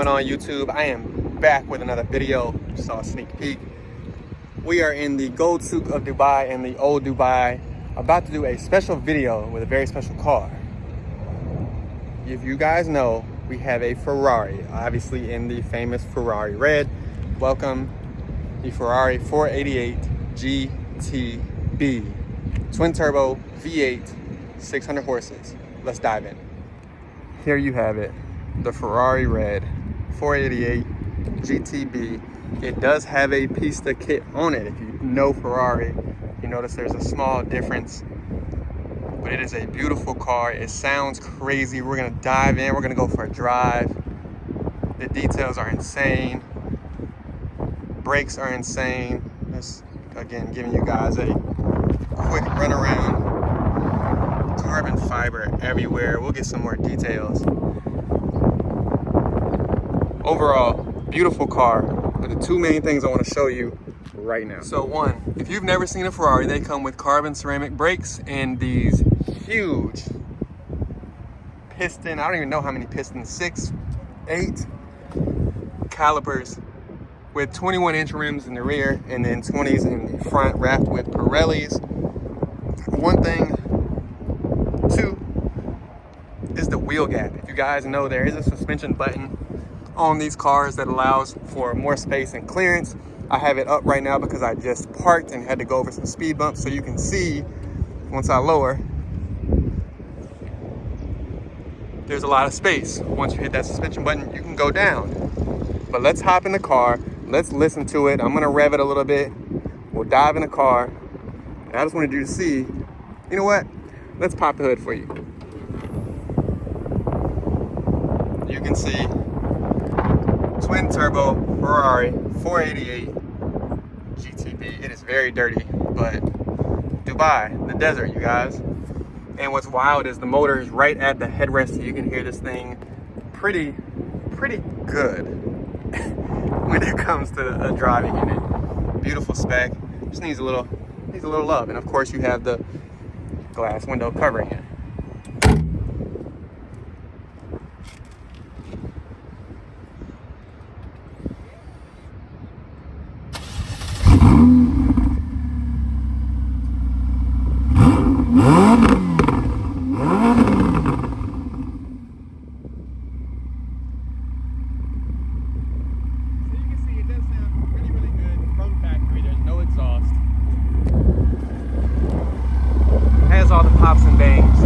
going on, YouTube? I am back with another video. You saw a sneak peek. We are in the Gold Souk of Dubai in the old Dubai, about to do a special video with a very special car. If you guys know, we have a Ferrari, obviously in the famous Ferrari red. Welcome, the Ferrari 488 GTB. Twin turbo, V8, 600 horses. Let's dive in. Here you have it, the Ferrari red 488 GTB. It does have a pista kit on it. If you know Ferrari, you notice there's a small difference, but it is a beautiful car. It sounds crazy. We're gonna dive in, we're gonna go for a drive. The details are insane. Brakes are insane. Just again, giving you guys a quick run around. Carbon fiber everywhere. We'll get some more details. Overall, beautiful car. But the two main things I want to show you right now. So one, if you've never seen a Ferrari, they come with carbon ceramic brakes and these huge piston, I don't even know how many pistons, 6, 8 calipers with 21-inch rims in the rear and then 20s in the front, wrapped with Pirellis. One thing, two, is the wheel gap. If you guys know, there is a suspension button on these cars that allows for more space and clearance. I have it up right now because I just parked and had to go over some speed bumps, so you can see once I lower, there's a lot of space. Once you hit that suspension button, you can go down. But let's hop in the car, let's listen to it. I'm gonna rev it a little bit. We'll dive in the car. And I just wanted you to see, you know what? Let's pop the hood for you. You can see twin turbo Ferrari 488 GTB. It is very dirty, but Dubai, the desert, you guys. And what's wild is the motor is right at the headrest, so you can hear this thing pretty good when it comes to driving in it. Beautiful spec. Just needs a little love, and of course you have the glass window covering it. All the pops and bangs.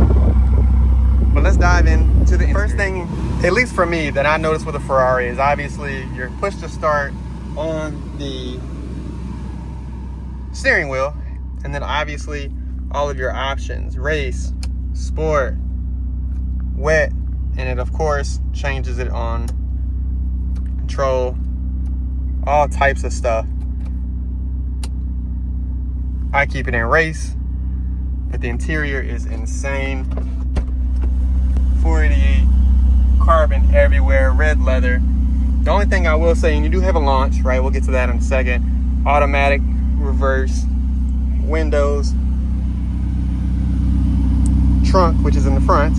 But let's dive into the interior. First thing, at least for me, that I noticed with a Ferrari is obviously your push to start on the steering wheel, and then obviously all of your options: race, sport, wet, and it of course changes it on control, all types of stuff. I keep it in race. But the interior is insane. 488, carbon everywhere, red leather. The only thing I will say, and you do have a launch, right? We'll get to that in a second. Automatic, reverse, windows, trunk, which is in the front,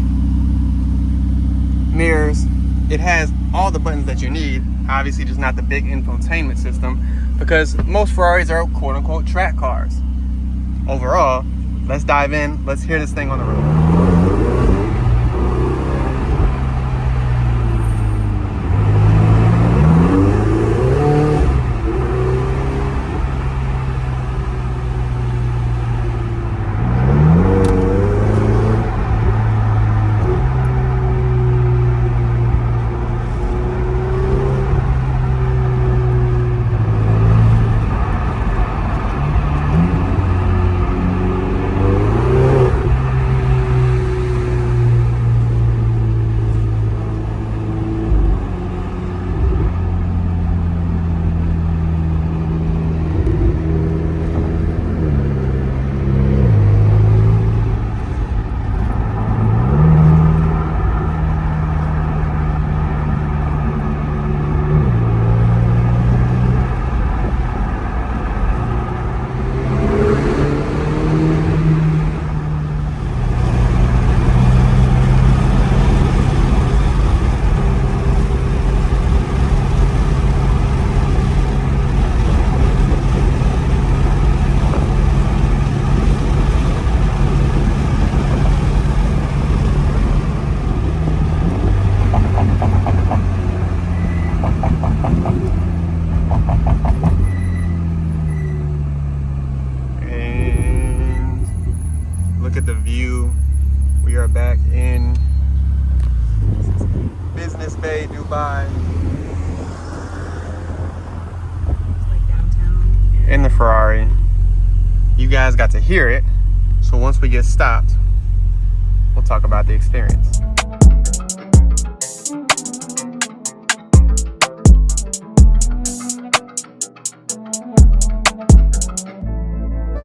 mirrors. It has all the buttons that you need. Obviously, just not the big infotainment system, because most Ferraris are quote unquote track cars. Overall, let's dive in. Let's hear this thing on the road. And look at the view. We are back in Business Bay, Dubai. It's like downtown. In the Ferrari. You guys got to hear it. So once we get stopped, we'll talk about the experience.